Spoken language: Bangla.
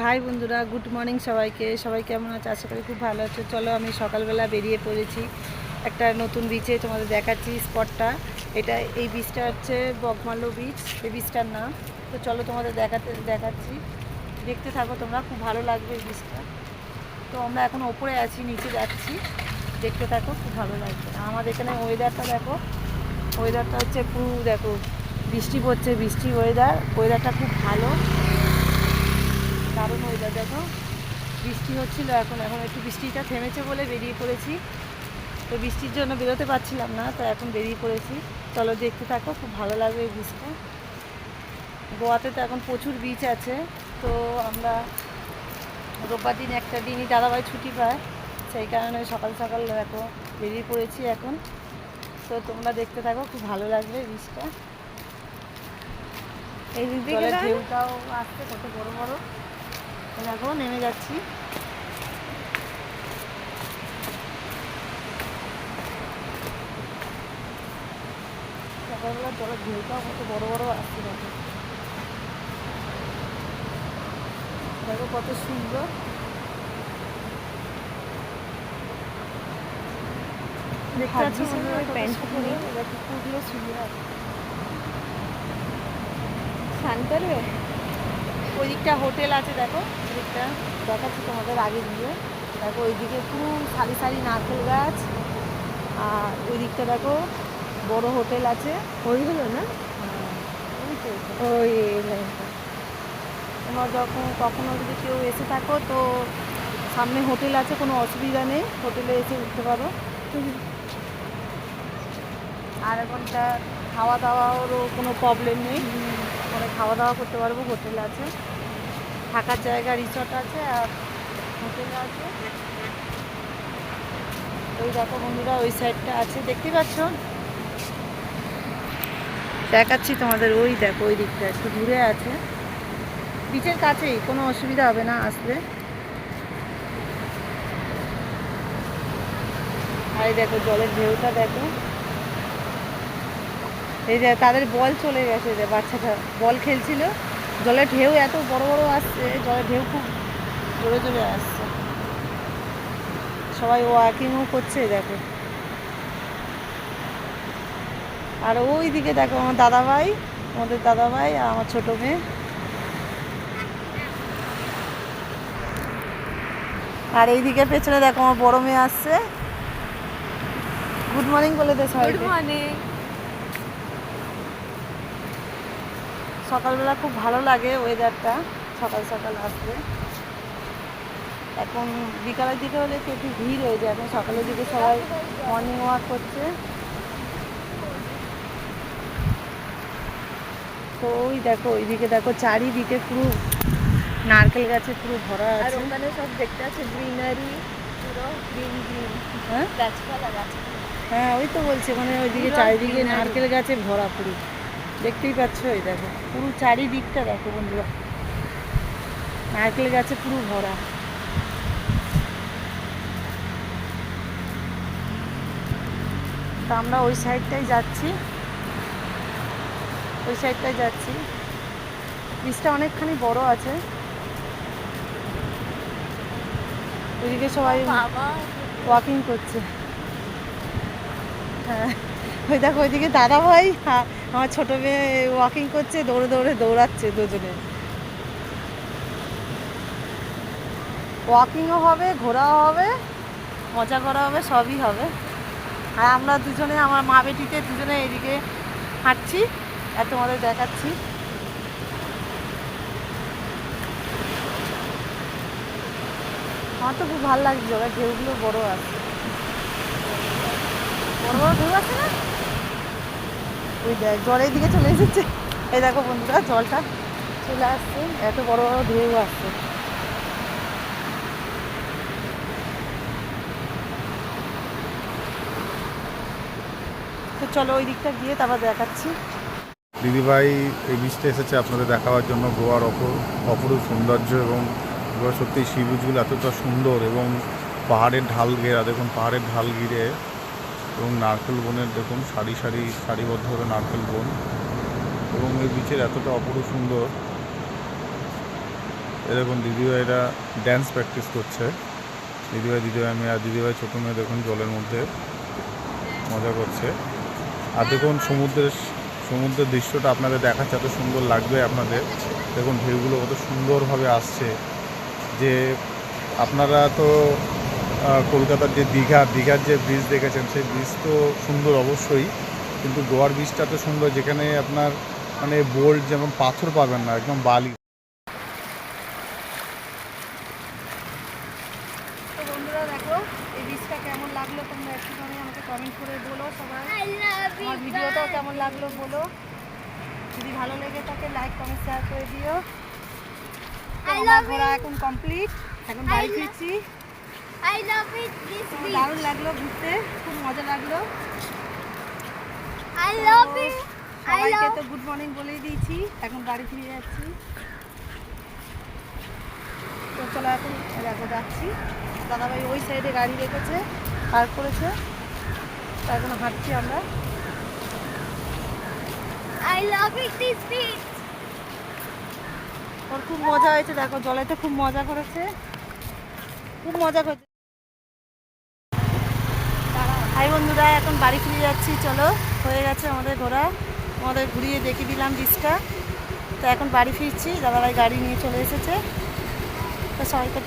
হাই বন্ধুরা, গুড মর্নিং সবাইকে। সবাই কেমন আছে? আশা করি খুব ভালো আছে। চলো আমি সকালবেলা বেরিয়ে পড়েছি একটা নতুন বিচে, তোমাদের দেখাচ্ছি স্পটটা। এই বিচটা হচ্ছে বগমালো বিচ, এই বিচটার নাম। তো চলো তোমাদের দেখাচ্ছি, দেখতে থাকো তোমরা, খুব ভালো লাগবে এই বিচটা। তো আমরা এখন ওপরে আছি, নিচে যাচ্ছি, দেখতে থাকো, খুব ভালো লাগবে। আমাদের এখানে ওয়েদারটা দেখো, ওয়েদারটা হচ্ছে পুরো দেখো, বৃষ্টি পড়ছে, বৃষ্টি ওয়েদারটা খুব ভালো, দারুণ ওয়েদার। দেখো বৃষ্টি হচ্ছিলো, এখন একটু বৃষ্টিটা থেমেছে বলে বেরিয়ে পড়েছি। তো বৃষ্টির জন্য বেরোতে পারছিলাম না, তো এখন বেরিয়ে পড়েছি। চলো দেখতে থাকো, খুব ভালো লাগবে এই বিচটা। গোয়াতে তো এখন প্রচুর বিচ আছে। তো আমরা রোববার দিন একটা দিনই দাদাভাই ছুটি পায়, সেই কারণে সকাল সকাল দেখো বেরিয়ে পড়েছি এখন। তো তোমরা দেখতে থাকো, খুব ভালো লাগবে বিচটা। এই জলের ঢেউটাও আসছে কত বড় বড়, দেখো নেমে যাচ্ছি। সকালবেলা জলের ঢেউটাও কত বড় বড় আসছে, দেখো দেখো কত সুন্দর। দেখতে পাচ্ছি কুকুরগুলো শুয়ে আছে, স্নান করবে। ওই দিকটা হোটেল আছে, দেখো ওদিকটা দেখাচ্ছি তোমাদের আগে দিয়ে। দেখো ওইদিকে পুরো সারি সারি নারকেল গাছ, আর ওই দিকটা দেখো বড় হোটেল আছে। ওই হলো না, ওই তোমার যখন কখনো যদি কেউ এসে থাকো তো সামনে হোটেল আছে, কোনো অসুবিধা নেই, হোটেলে এসে উঠতে পারো। আর এখনটা খাওয়া দাওয়ারও কোনো প্রবলেম নেই, মানে খাওয়া দাওয়া করতে পারবো, হোটেল আছে, থাকার জায়গা রিসর্ট আছে আর হোটেল আছে। ওই দেখো বন্ধুরা, ওই সাইডটা আছে, দেখতে পাচ্ছ, দেখাচ্ছি তোমাদের। ওই দেখো ওই দিকটা একটু দূরে আছে, বিচের কাছেই, কোনো অসুবিধা হবে না আসলে। আর এই দেখো জলের ঢেউটা দেখো, এই যে তাদের বল চলে গেছে, যে বাচ্চাটা বল খেলছিল, জলের ঢেউ এত বড় বড় আসছে, জলের ঢেউ খুব জোরে জোরে আসছে। সবাই ওয়াকিংও করছে দেখো। আর ওই দিকে দেখো আমার দাদাভাই, আমাদের দাদাভাই আর আমার ছোটো মেয়ে। আর এই দিকে পেছনে দেখো আমার বড় মেয়ে আসছে। গুড মর্নিং বলে দে সবাই। Good morning. সকালবেলা খুব ভালো লাগে ওয়েদারটা, সকাল সকাল আসবে। এখন বিকালের দিকে হলে একটু ভিড় হয়ে যায়, এখন সকালের দিকে সবাই মর্নিং ওয়াক করছে। তো ওই দেখো ওইদিকে দেখো চারিদিকে পুরো নারকেল গাছে পুরো ভরা আছে, আর ওখানে সব দেখতে আছে গ্রিনারি, পুরো গ্রিন গ্রিন, হ্যাঁ গাছপালা গাছপালা। হ্যাঁ ওই তো বলছি, মানে ওইদিকে চারিদিকে নারকেল গাছে ভরা পুরো, দেখতেই পাচ্ছ। ওই দেখো পুরো চারিদিকটা দেখো বন্ধুরা, নারকেল গাছে পুরো ভরা। তা আমরা ওই সাইডটাই যাচ্ছি, ওই সাইডটাই যাচ্ছি। বীজটা অনেকখানি বড় আছে, ওইদিকে সবাই ওয়াকিং করছে। হ্যাঁ ওই দেখো ওইদিকে দাদা ভাই আমার ছোটো মেয়ে ওয়াকিং করছে, দৌড়ে দৌড়ে দৌড়াচ্ছে দুজনে। ওয়াকিংও হবে, ঘোরাও হবে, মজা করা হবে, সবই হবে। আর আমরা দুজনে, আমার মা বেটিতে দুজনে এদিকে হাঁটছি আর তোমাদের দেখাচ্ছি। আমার তো খুব ভালো লাগছে, জলের ঢেউগুলো বড় আছে, বড় বড় ঢেউ আছে না, ওই দেখ জলের দিকে চলে এসেছে। এই দেখো বন্ধুরা জলটা চলে আসছে, এত বড় বড় ঢেউ আসছে। তো চলো ওই দিকটা গিয়ে তারপর দেখাচ্ছি। দিদিভাই এই বীজটা এসেছে আপনাদের দেখাবার জন্য। গোয়ার অপরূপ সৌন্দর্য, এবং গোয়া সত্যি সি বিচগুলো এতটা সুন্দর, এবং পাহাড়ের ঢাল ঘেরা, দেখুন পাহাড়ের ঢাল ঘিরে, এবং নারকেল বনের দেখুন সারিবদ্ধভাবে নারকেল বন, এবং এই বিচের এতটা অপরূপ সুন্দর। দেখুন দিদিভাইরা ড্যান্স প্র্যাকটিস করছে। দিদিভাই মেয়ে আর দিদিভাই ছোটো মেয়ে দেখুন জলের মধ্যে মজা করছে। আর দেখুন সমুদ্রের দৃশ্যটা আপনাদের দেখাচ্ছে, এত সুন্দর লাগবে আপনাদের। দেখুন ঢেউগুলো কত সুন্দরভাবে আসছে। যে আপনারা তো কলকাতার যে দীঘার যে ব্রিজ দেখেছেন, সেই ব্রিজ তো সুন্দর অবশ্যই, কিন্তু গোয়ার ব্রিজটা তো সুন্দর, যেখানে আপনার মানে বোল্ড যেমন পাথর পাবেন না, একদম বালি। তো বন্ধুরা দেখো এই বীজটা কেমন লাগলো তোমরা একটুখানি আমাকে কমেন্ট করে বলো সবাই। আমার ভিডিওটাও কেমন লাগলো বলো, যদি ভালো লেগে থাকে লাইক কমেন্ট শেয়ার করে দিও। তো আমার ঘোরা এখন কমপ্লিট, এখন বাড়ি ফিরছি। দারুণ লাগলো ঘুরতে, খুব মজা লাগলো। সবাইকে তো গুড মর্নিং বলেই দিয়েছি, এখন বাড়ি ফিরে যাচ্ছি। তো চলো এখন দেখো যাচ্ছি। দাদাভাই ওই সাইডে গাড়ি রেখেছে, পার্ক করেছে, তাই এখন হাঁটছি আমরা। ওর খুব মজা হয়েছে, দেখো জলেতে খুব মজা করেছে, খুব মজা করেছে। হাই বন্ধুরা, এখন বাড়ি ফিরে যাচ্ছি। চলো হয়ে গেছে আমাদের ঘোরা, আমাদের ঘুরিয়ে দেখিয়ে দিলাম বীজটা। তো এখন বাড়ি ফিরছি, দাদাভাই গাড়ি নিয়ে চলে এসেছে। তো সবাইকে